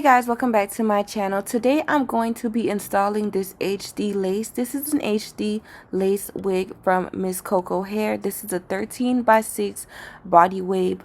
Hey guys, welcome back to my channel. Today I'm going to be installing this HD lace. This is an HD lace wig from Mscoco hair. This is a 13x6 body wave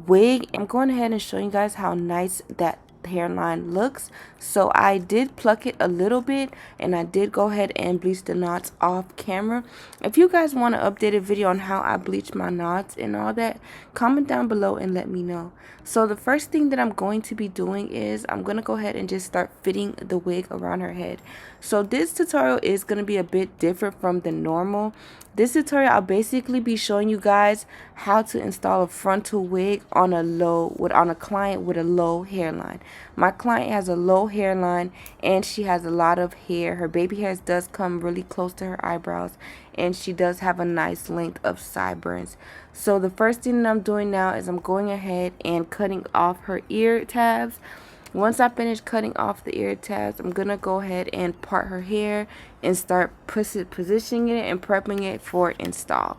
wig. I'm going ahead and show you guys how nice that hairline looks. So I did pluck it a little bit and I did go ahead and bleach the knots off camera. If you guys want an updated video on how I bleach my knots and all that, comment down below and let me know. So the first thing that I'm going to be doing is I'm going to go ahead and just start fitting the wig around her head. So this tutorial is going to be a bit different from the normal. This tutorial I'll basically be showing you guys how to install a frontal wig on a client with a low hairline. My client has a low hairline and she has a lot of hair. Her baby hairs does come really close to her eyebrows and she does have a nice length of sideburns. So the first thing that I'm doing now is I'm going ahead and cutting off her ear tabs. Once I finish cutting off the ear tabs, I'm going to go ahead and part her hair and start positioning it and prepping it for install.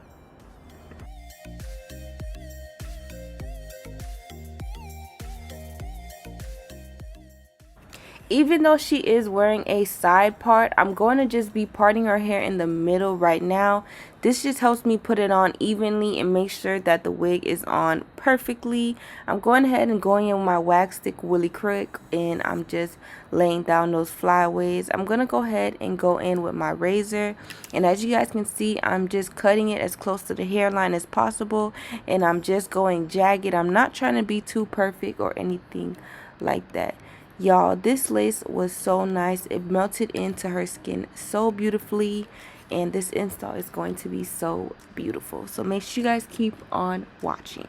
Even though she is wearing a side part, I'm going to just be parting her hair in the middle right now. This just helps me put it on evenly and make sure that the wig is on perfectly. I'm going ahead and going in with my wax stick Willy Crick and I'm just laying down those flyaways. I'm going to go ahead and go in with my razor, and as you guys can see, I'm just cutting it as close to the hairline as possible and I'm just going jagged. I'm not trying to be too perfect or anything like that. Y'all, this lace was so nice. It melted into her skin so beautifully, and this install is going to be so beautiful. So make sure you guys keep on watching.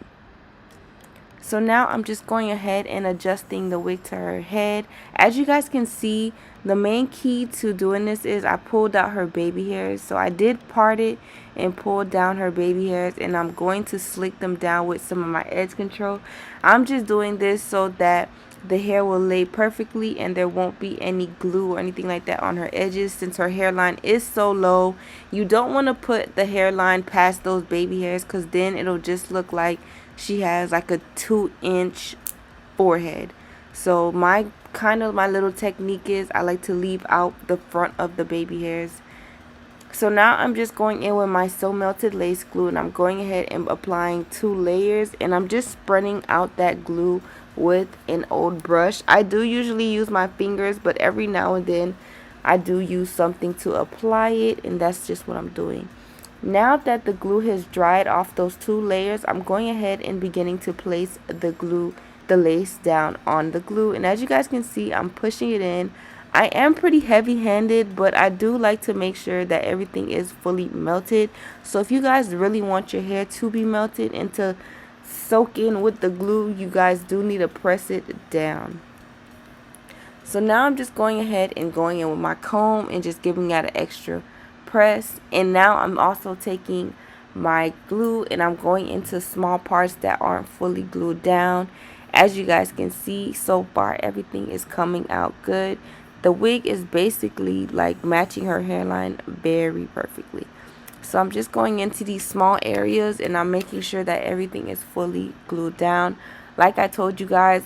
So now I'm just going ahead and adjusting the wig to her head. As you guys can see, the main key to doing this is I pulled out her baby hairs. So I did part it and pull down her baby hairs, and I'm going to slick them down with some of my edge control. I'm just doing this so that the hair will lay perfectly and there won't be any glue or anything like that on her edges. Since her hairline is so low, you don't want to put the hairline past those baby hairs, because then it'll just look like she has like a 2-inch forehead. So my little technique is I like to leave out the front of the baby hairs. So now I'm just going in with my So Melted lace glue, and I'm going ahead and applying 2 layers, and I'm just spreading out that glue with an old brush. I do usually use my fingers, but every now and then I do use something to apply it, and that's just what I'm doing. Now that the glue has dried off those 2 layers, I'm going ahead and beginning to place the lace down on the glue, and as you guys can see, I'm pushing it in. I am pretty heavy-handed, but I do like to make sure that everything is fully melted. So if you guys really want your hair to be melted and to soak in with the glue, you guys do need to press it down. So now I'm just going ahead and going in with my comb and just giving that an extra press. And now I'm also taking my glue and I'm going into small parts that aren't fully glued down. As you guys can see, so far everything is coming out good. The wig is basically like matching her hairline very perfectly. So I'm just going into these small areas and I'm making sure that everything is fully glued down. Like I told you guys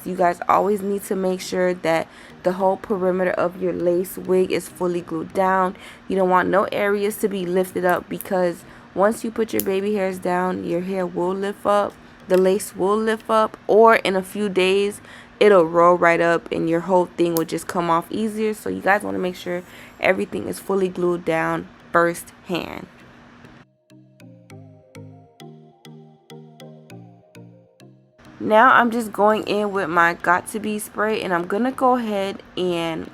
always need to make sure that the whole perimeter of your lace wig is fully glued down. You don't want no areas to be lifted up, because once you put your baby hairs down, your hair will lift up, the lace will lift up, or in a few days it'll roll right up and your whole thing will just come off easier. So you guys want to make sure everything is fully glued down first hand. Now I'm just going in with my Got To Be spray, and I'm going to go ahead and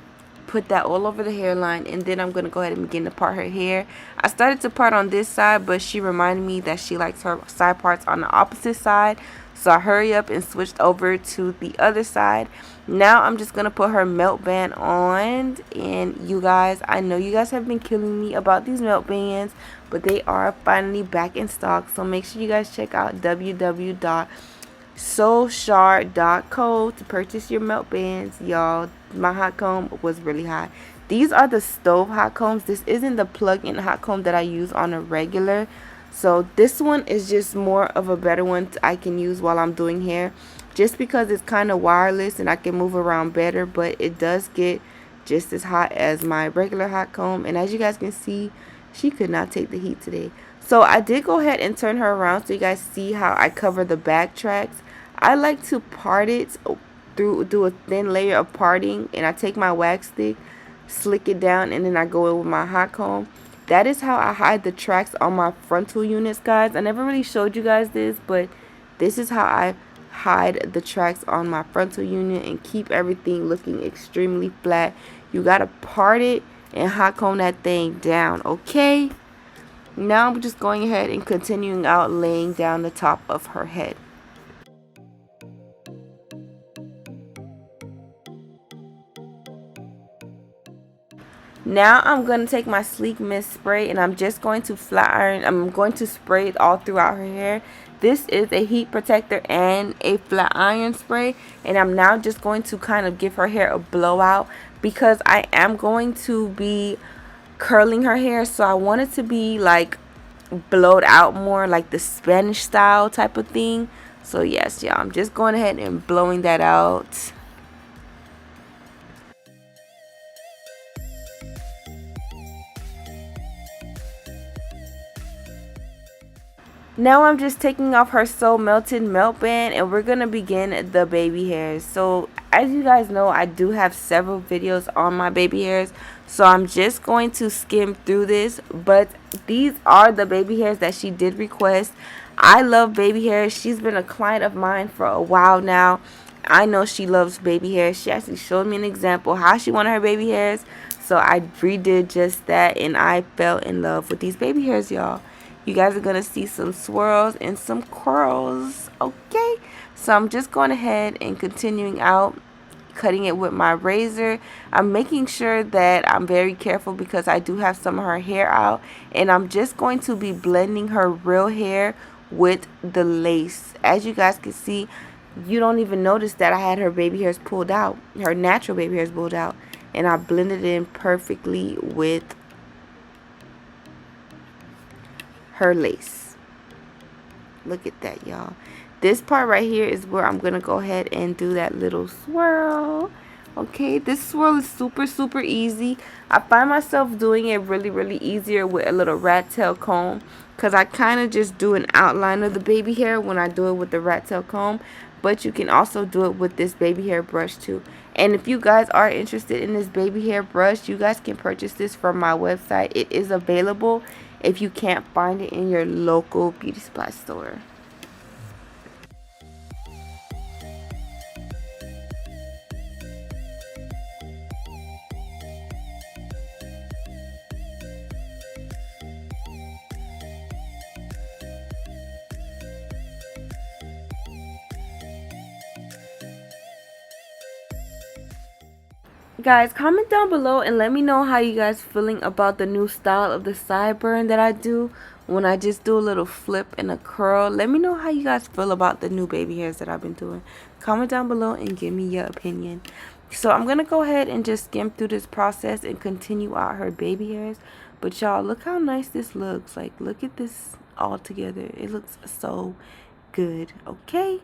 put that all over the hairline, and then I'm going to go ahead and begin to part her hair. I started to part on this side, but she reminded me that she likes her side parts on the opposite side. So I hurry up and switched over to the other side. Now I'm just going to put her melt band on, and you guys, I know you guys have been killing me about these melt bands, but they are finally back in stock. So make sure you guys check out www.CHAR.co to purchase your melt bands. Y'all, my hot comb was really hot. These are the stove hot combs. This isn't the plug-in hot comb that I use on a regular. So this one is just more of a better one I can use while I'm doing hair. just because it's kind of wireless and I can move around better, but it does get just as hot as my regular hot comb. And as you guys can see, she could not take the heat today. So I did go ahead and turn her around so you guys see how I cover the back tracks. I like to part it do a thin layer of parting, and I take my wax stick, slick it down, and then I go in with my hot comb. That is how I hide the tracks on my frontal units, guys. I never really showed you guys this, but this is how I hide the tracks on my frontal unit and keep everything looking extremely flat. You gotta part it and hot comb that thing down, okay? Now I'm just going ahead and continuing out laying down the top of her head. Now I'm going to take my Sleek Mist spray and I'm just going to flat iron. I'm going to spray it all throughout her hair. This is a heat protector and a flat iron spray. And I'm now just going to kind of give her hair a blowout because I am going to be curling her hair. So I want it to be like blowed out more, like the Spanish style type of thing. So yes, y'all, I'm just going ahead and blowing that out. Now I'm just taking off her So Melted Melt Band and we're going to begin the baby hairs. So as you guys know, I do have several videos on my baby hairs. So I'm just going to skim through this. But these are the baby hairs that she did request. I love baby hairs. She's been a client of mine for a while now. I know she loves baby hairs. She actually showed me an example how she wanted her baby hairs. So I redid just that and I fell in love with these baby hairs, y'all. You guys are going to see some swirls and some curls, okay? So I'm just going ahead and continuing out, cutting it with my razor. I'm making sure that I'm very careful because I do have some of her hair out. And I'm just going to be blending her real hair with the lace. As you guys can see, you don't even notice that I had her baby hairs pulled out, her natural baby hairs pulled out. And I blended it in perfectly with her lace. Look at that, y'all. This part right here is where I'm gonna go ahead and do that little swirl. Okay, this swirl is super easy. I find myself doing it really easier with a little rat tail comb because I kind of just do an outline of the baby hair when I do it with the rat tail comb. But you can also do it with this baby hair brush too. And if you guys are interested in this baby hair brush, you guys can purchase this from my website. It is available if you can't find it in your local beauty supply store. Guys, comment down below and let me know how you guys feeling about the new style of the sideburn that I do when I just do a little flip and a curl. Let me know how you guys feel about the new baby hairs that I've been doing. Comment down below and give me your opinion. So I'm going to go ahead and just skim through this process and continue out her baby hairs. But y'all, look how nice this looks. Like, look at this all together. It looks so good, okay?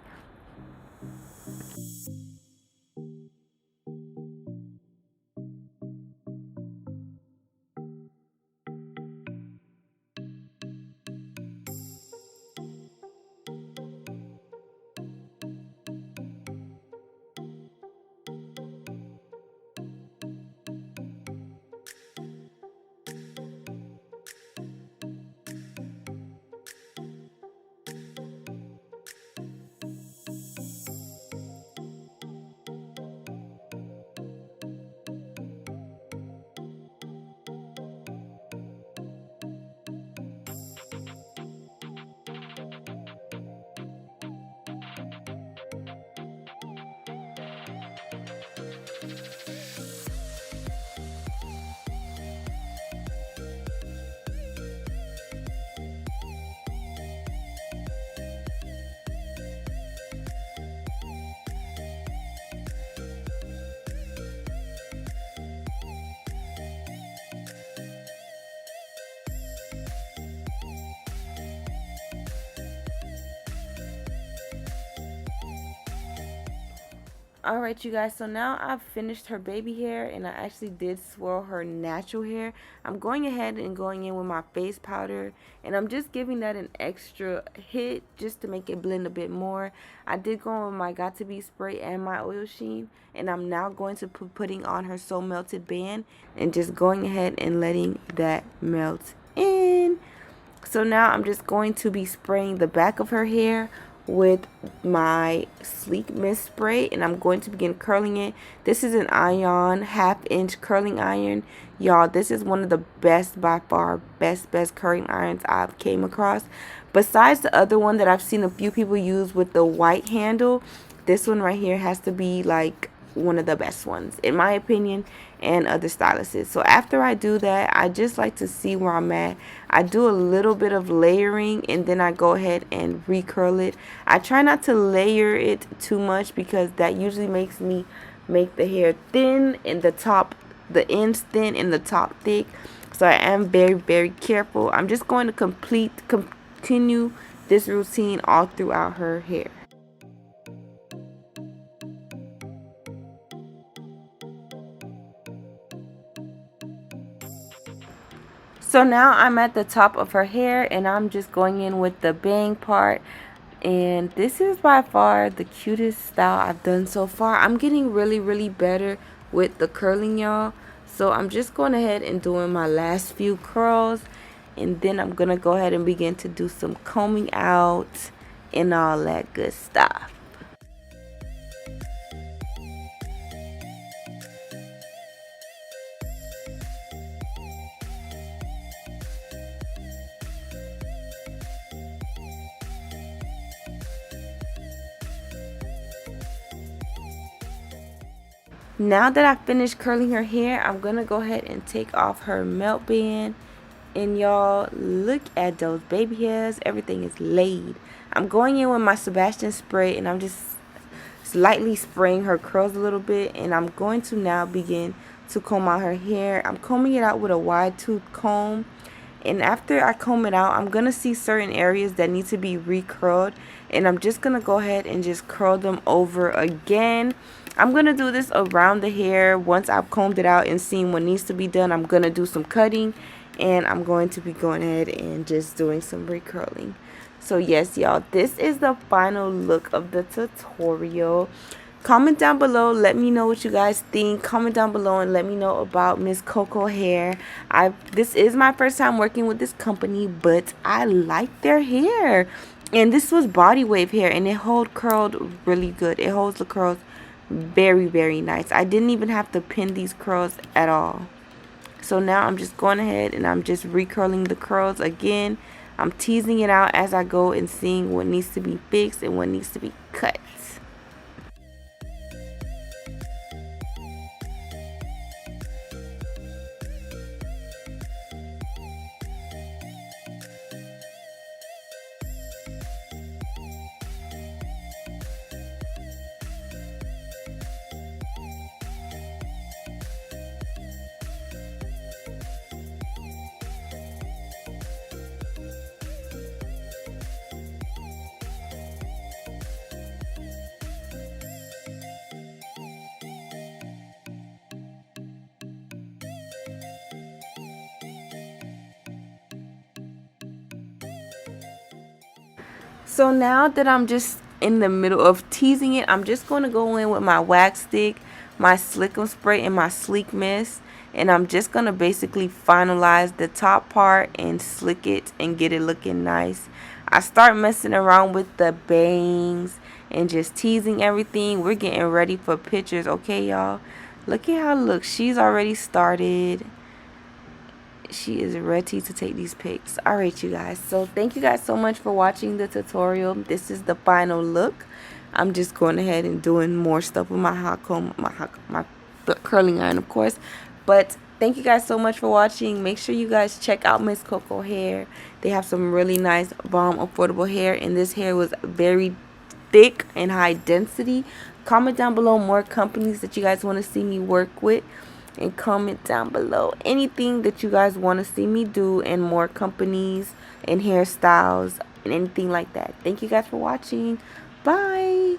Alright, you guys, so now I've finished her baby hair and I actually did swirl her natural hair. I'm going ahead and going in with my face powder and I'm just giving that an extra hit just to make it blend a bit more. I did go in with my Got To Be spray and my oil sheen, and I'm now going to putting on her So Melted band and just going ahead and letting that melt in. So now I'm just going to be spraying the back of her hair with my Sleek Mist spray, and I'm going to begin curling it. This is an ion 1/2 inch curling iron. Y'all, this is one of the best, by far, best curling irons I've came across. Besides the other one that I've seen a few people use with the white handle, this one right here has to be like one of the best ones in my opinion, and other stylists. So after I do that, I just like to see where I'm at. I do a little bit of layering and then I go ahead and recurl it. I try not to layer it too much because that usually makes me make the hair thin and the ends thin and the top thick. So I am very careful. I'm just going to continue this routine all throughout her hair. So now I'm at the top of her hair and I'm just going in with the bang part. And this is by far the cutest style I've done so far. I'm getting really better with the curling, y'all. So I'm just going ahead and doing my last few curls. And then I'm going to go ahead and begin to do some combing out and all that good stuff. Now that I finished curling her hair, I'm going to go ahead and take off her melt band. And y'all, look at those baby hairs. Everything is laid. I'm going in with my Sebastian spray and I'm just lightly spraying her curls a little bit. And I'm going to now begin to comb out her hair. I'm combing it out with a wide tooth comb. And after I comb it out, I'm going to see certain areas that need to be recurled. And I'm just going to go ahead and just curl them over again. I'm going to do this around the hair. Once I've combed it out and seen what needs to be done, I'm going to do some cutting. And I'm going to be going ahead and just doing some recurling. So yes, y'all, this is the final look of the tutorial. Comment down below, let me know what you guys think. Comment down below and let me know about Mscoco hair. This is my first time working with this company, but I like their hair. And this was body wave hair and it curled really good. It holds the curls very nice. I didn't even have to pin these curls at all. So now I'm just going ahead and I'm just recurling the curls again. I'm teasing it out as I go and seeing what needs to be fixed and what needs to be cut. So now that I'm just in the middle of teasing it, I'm just going to go in with my wax stick, my Slick'em spray, and my Sleek Mist. And I'm just going to basically finalize the top part and slick it and get it looking nice. I start messing around with the bangs and just teasing everything. We're getting ready for pictures, okay, y'all? Look at how it looks. She's already started. She is ready to take these pics. Alright, you guys, so thank you guys so much for watching the tutorial. This is the final look. I'm just going ahead and doing more stuff with my hot comb, my curling iron, of course. But thank you guys so much for watching. Make sure you guys check out Mscoco hair. They have some really nice bomb affordable hair, and this hair was very thick and high density. Comment down below more companies that you guys want to see me work with. And comment down below anything that you guys want to see me do, and more companies and hairstyles and anything like that. Thank you guys for watching. Bye.